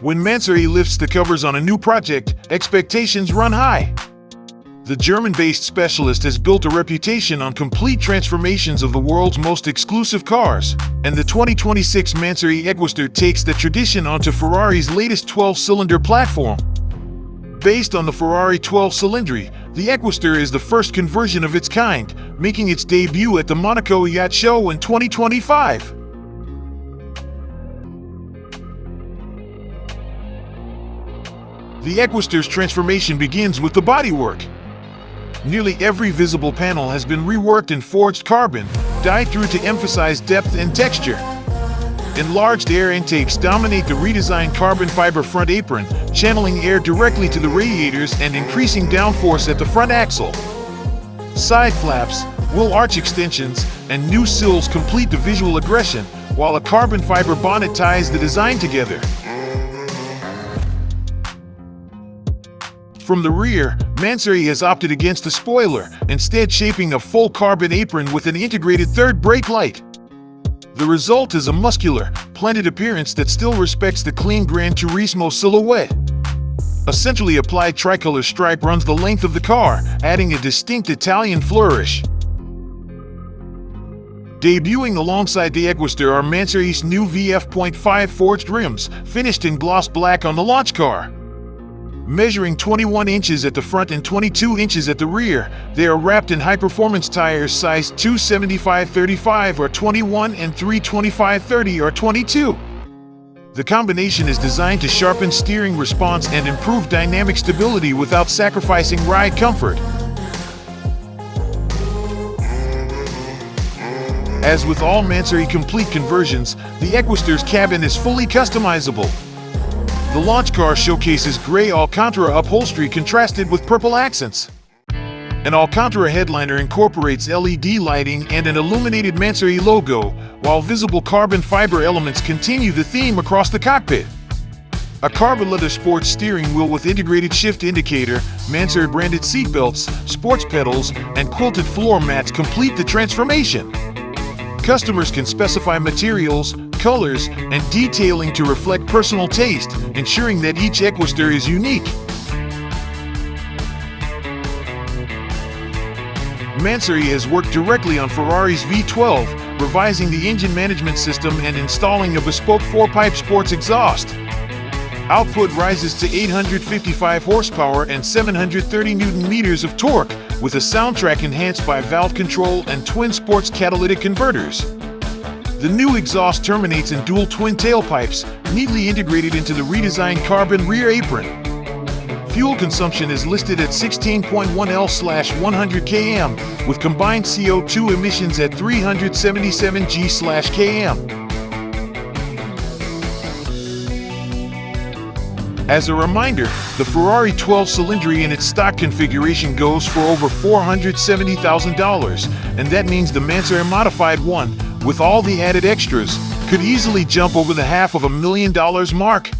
When Mansory lifts the covers on a new project, expectations run high. The German-based specialist has built a reputation on complete transformations of the world's most exclusive cars, and the 2026 Mansory Equestre takes the tradition onto Ferrari's latest 12-cylinder platform. Based on the Ferrari 12Cilindri, the Equestre is the first conversion of its kind, making its debut at the Monaco Yacht Show in 2025. The Equestre's transformation begins with the bodywork. Nearly every visible panel has been reworked in forged carbon, dyed through to emphasize depth and texture. Enlarged air intakes dominate the redesigned carbon fiber front apron, channeling air directly to the radiators and increasing downforce at the front axle. Side flaps, wheel arch extensions, and new sills complete the visual aggression, while a carbon fiber bonnet ties the design together. From the rear, Mansory has opted against a spoiler, instead shaping a full carbon apron with an integrated third brake light. The result is a muscular, planted appearance that still respects the clean Gran Turismo silhouette. A centrally applied tricolor stripe runs the length of the car, adding a distinct Italian flourish. Debuting alongside the Equestre are Mansory's new VF.5 forged rims, finished in gloss black on the launch car. Measuring 21 inches at the front and 22 inches at the rear, they are wrapped in high-performance tires sized 275/35 or 21 and 325/30 or 22. The combination is designed to sharpen steering response and improve dynamic stability without sacrificing ride comfort. As with all Mansory complete conversions, the Equestre's cabin is fully customizable. The launch car showcases gray Alcantara upholstery contrasted with purple accents. An Alcantara headliner incorporates LED lighting and an illuminated Mansory logo, while visible carbon fiber elements continue the theme across the cockpit. A carbon leather sports steering wheel with integrated shift indicator, Mansory-branded seatbelts, sports pedals, and quilted floor mats complete the transformation. Customers can specify materials, colors, and detailing to reflect personal taste, ensuring that each Equestre is unique. Mansory has worked directly on Ferrari's V12, revising the engine management system and installing a bespoke 4-pipe sports exhaust. Output rises to 855 horsepower and 730 Nm of torque, with a soundtrack enhanced by valve control and twin sports catalytic converters. The new exhaust terminates in dual twin tailpipes, neatly integrated into the redesigned carbon rear apron. Fuel consumption is listed at 16.1 L/100 km, with combined CO2 emissions at 377 g/km. As a reminder, the Ferrari 12Cilindri in its stock configuration goes for over $470,000, and that means the Mansory modified one, with all the added extras, could easily jump over the $500,000 mark.